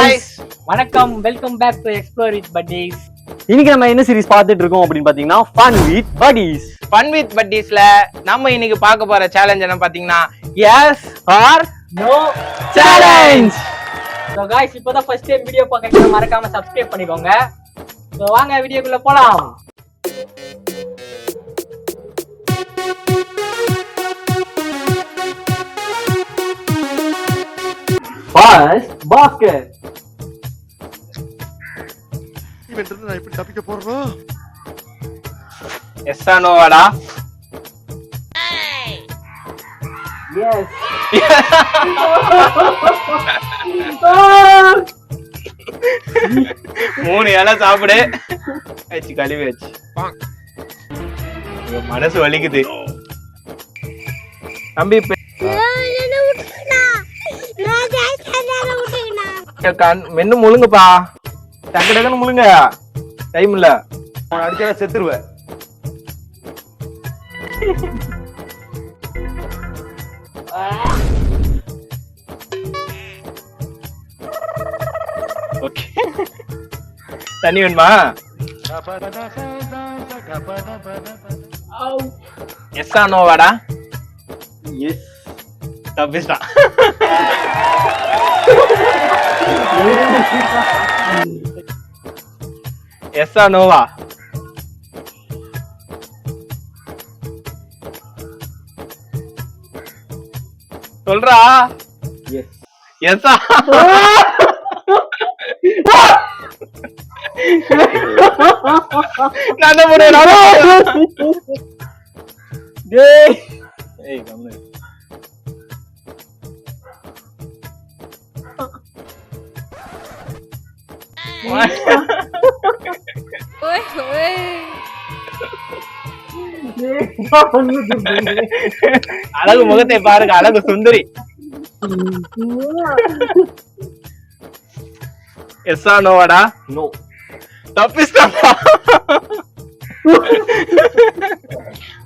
guys. வணக்கம், welcome back to explore with buddies. இன்னைக்கு நம்ம என்ன சீரிஸ் பார்த்துட்டு இருக்கோம் அப்படின்னு பாத்தீங்கன்னா Fun with Buddies. Fun with Buddiesல நம்ம இன்னைக்கு பார்க்க போற சேலஞ்ச் என்ன பாத்தீங்கன்னா yes or no challenge. So guys, இப்போதான் ஃபர்ஸ்ட் டைம் வீடியோ பார்க்கறீங்க, மறக்காம சப்ஸ்கிரைப் பண்ணிக்கோங்க. சோ வாங்க வீடியோக்குள்ள போலாம். First basket. இவன்ட்டு நான் இப்படி தப்பிக்க போறோம். yes or no வாடா? எஸ். மூணு இலை சாப்பிடு. ஆச்சு கழுவி வச்சு. மனசு வலிக்குது. தம்பி மென்னு முழுங்கப்பா. டக்கு டக்குன்னு முழுங்க. டைம் இல்ல. அடிச்சா செத்துருவேன். ஓகே. தண்ணி வேணுமா? எஸ் ஆ நோ வாடா? எஸ். தப்பிச்சிட்டான். எஸ் ஆ நோவா? சொல்றா. எஸ். எஸ்ஸா? நான் டேய். ஏய் கம்மு. அழகு முகத்தை பாருங்க, அழகு சுந்தரி. எஸ்ஸா நோவாடா? நோ. தப்பிஸ்டாப்பா.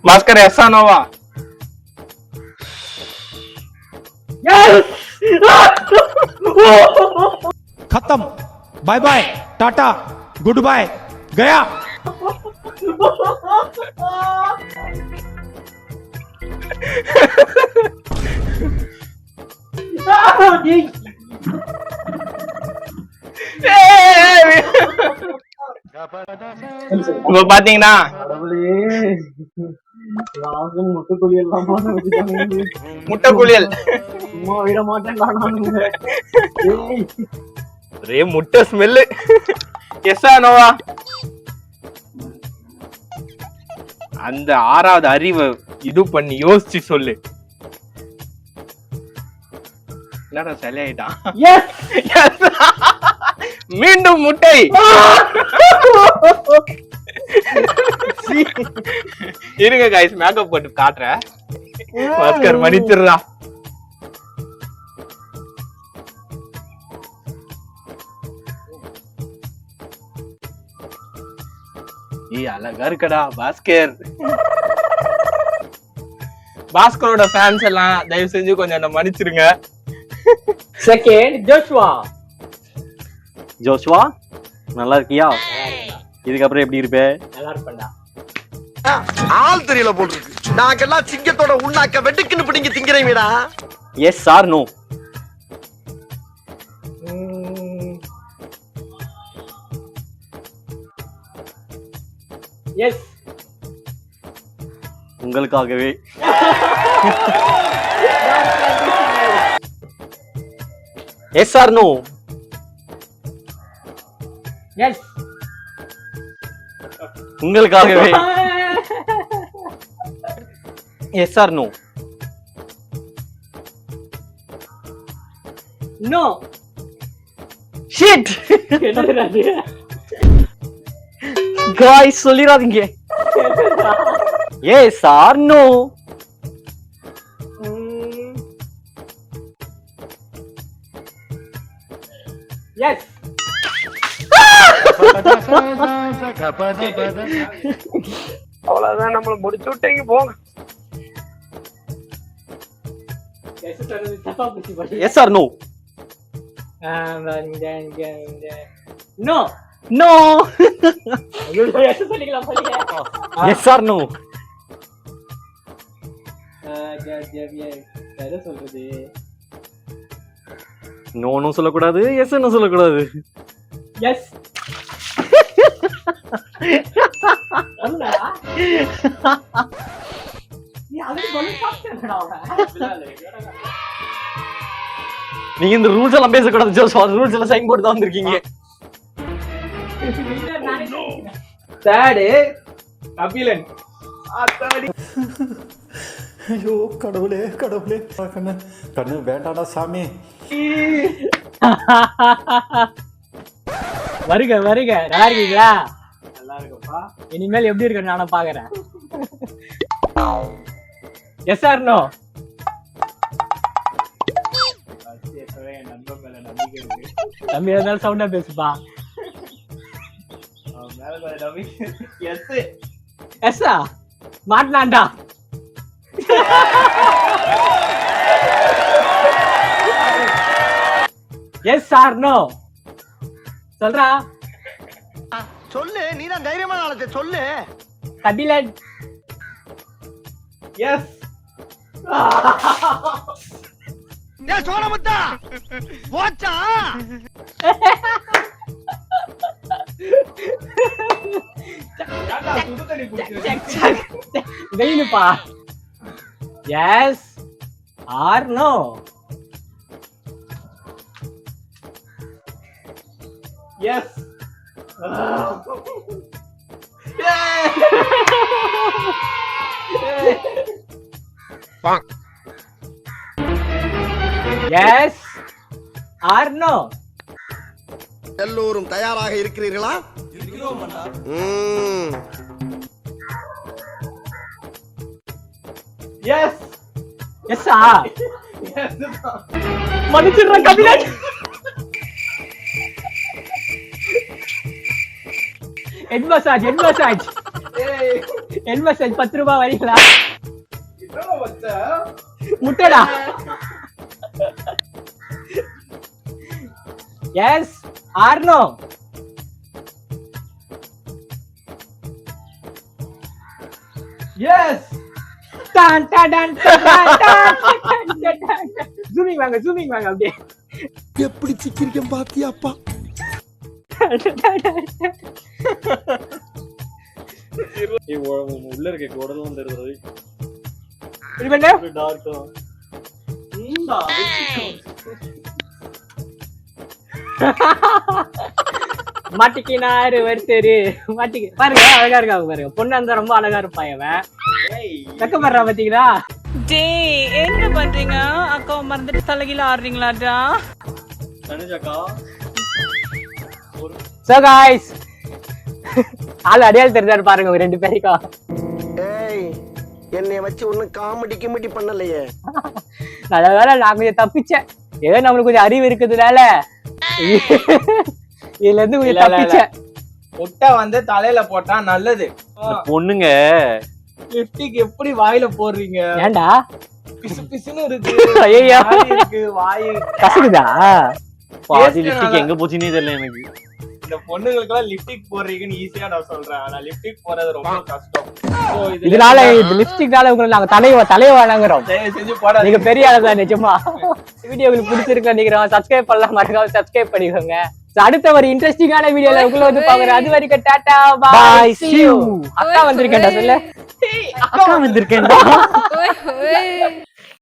பாஸ்கர் எஸ்ஸா நோவா? खत्म, bye bye, tata, good bye, गया. இப்ப பாத்தீங்கன்னா முட்டை குளியல். விட மாட்டேன். ஒரே முட்டை ஸ்மெல்லு. எஸ்ஸா நோவா? அந்த ஆறாவது அறிவை இது பண்ணி யோசிச்சு சொல்லு. என்னடா சரியாயிட்டான்? மீண்டும் முட்டை. இருங்க गाइस, மேக்கப் போட்டு காட்டுறேன். பாஸ்கர் மன்னிச்சிடுறா. ஏய் அழகா இருக்கடா பாஸ்கர். பாஸ்கரோட ஃபேன்ஸ் எல்லாம் தயவு செஞ்சு கொஞ்சம் என்ன மன்னிச்சிருங்க. Second Joshua. ஜோஷுவா நல்லா இருக்கியா? இதுக்கப்புறம் எப்படி இருப்பே? நல்லா இருப்பேன்டா. ஆள் தெரியல போல் இருக்கு. நாங்கெல்லாம் சிங்கத்தோட உண்ணாக்க வெட்டுக்குன்னு பிடிங்க திங்கிறீங்கடா. Yes or no? எஸ். உங்களுக்காகவே. Yes or no? எஸ். உங்களுக்காகவே. Yes or no? No. Shit. என்னடா இது? गाइस சொல்லிராதீங்க. Yes or no? எஸ். அவ்வளவுதான், நம்மள முடிச்சு விட்டீங்க போங்க. Yes or no? No no. சொல்லிக்கலாம் சொல்லிக்க. Yes or no. எதை சொல்றது? நோனும் சொல்லக்கூடாது, எஸ்ன்னு சொல்லக்கூடாது. எஸ். நீங்க இந்த ரூல்ஸ் எல்லாம் பேசக்கூடாது ஜோஸ். ரூல்ஸ் எல்லாம் சைன் போட்டு தான் வந்திருக்கீங்க. தேர்டு கபிலன். ஐயோ கடவுளே கடவுளே, கண்ணு கண்ணு வேண்டாடா சாமி. வருக வருக, நல்லா இருக்கீங்களா? நல்லா இருக்குப்பா. இனிமேல் எப்படி இருக்கு நானும் பாக்குறேன். S or no? என் நண்பன் மேல நம்பிக்கை இருக்கு. தம்பி எதாவது சவுண்டா பேசுப்பா. அவன் மேல கொஞ்சம் நம்பிக்கை. எஸ். எஸ்ஸா? மாட்டினான்டா. எஸ் ஆர் நோ சொல்றா. சொல்லு, நீதான் தைரியமான ஆளத்தை சொல்லு. கபிலன். எஸ். ஏய் சோழமுத்தா போச்சா? சுடு தண்ணி குடிச்சு. வெயிலுப்பா. Yes or no? Yes. Yes or no? எல்லோரும் தயாராக இருக்கிறீர்களா? எஸ். எஸ்ஸா? மன்னிச்சிடுறேன் Kabilan. Head massage, head massage, head massage 10 ரூபாய் வரீங்களா? முட்டடா. Yes or no? எஸ். டான் டான் டான் டான் டான். ஜூமிங் வாங்க, ஜூமிங் வாங்க அப்படியே. எப்படி சிக்கிரிக்கம் பாத்தியாப்பா? உள்ள இருக்க குடலும் தெரியுது. இது பண்ணு. டார்க்கா. மாட்டிக்கினாரு ஒருத்தரு. மாட்டிக்க பாருங்க, அழகா இருக்காங்க பாருங்க. பொண்ணு அந்த ரொம்ப அழகா இருப்பா இவன். வெக்கப்படுறா பாத்தீங்களா? டேய் என்ன பண்றீங்க? அக்காவை மறந்துட்டு தலைகீழ ஆடுறீங்களாடா? தனுஜாக்கா. சோ गाइस, ஆள் அடையாளம் தெரிஞ்சாரு பாருங்க ஒரு 2 பேருக்கும். ஏய் என்னைய வச்சு ஒண்ணும் காமெடி கிமெடி பண்ணலையே. நல்ல வேளை நான் கொஞ்சம் தப்பிச்சேன். ஏதோ நம்மளுக்கு கொஞ்சம் அறிவு இருக்குதுனால இதுல இருந்து கொஞ்சம் தப்பிச்சேன். முட்டை வந்து தலையில போட்டா நல்லது. பொண்ணுங்க லிப்டிக் எப்படி வாயில போடுறீங்க? ஏன்டா பிசு பிசுன்னு இருக்கு. ஐயையோ. வாய் இருக்கு, வாய் கசக்குதா? பாதி லிப்டிக் எங்க போச்சுன்னே தெரியல எனக்கு. இந்த பொண்ணுங்களுக்கு எல்லாம் லிப்டிக் போடுறீங்கன்னு ஈஸியா நான் சொல்றேன். ஆனா லிப்டிக் போறது ரொம்ப கஷ்டம். இதனால இந்த லிப்ஸ்டிக்னால உங்களுக்கு நாங்க தலைய வணங்குறோம். தயவு செஞ்சு போடாதீங்க. நீங்க பெரிய ஆளு தான் நிஜமா. வீடியோ உங்களுக்கு பிடிச்சிருக்கு நினைக்கிறோம். சப்ஸ்கிரைப் பண்ணலாம், மறக்காம சப்ஸ்கிரைப் பண்ணிக்கோங்க. அடுத்த ஒரு இன்ட்ரெஸ்டிங்கான வீடியோல உங்களை வந்து பாக்குறேன். அது வரைக்கும் டாடா பாய் see you. அக்கா வந்திருக்கேன்டா சொல்லு. அக்கா வந்திருக்கேன்டா. ஓய் ஓய்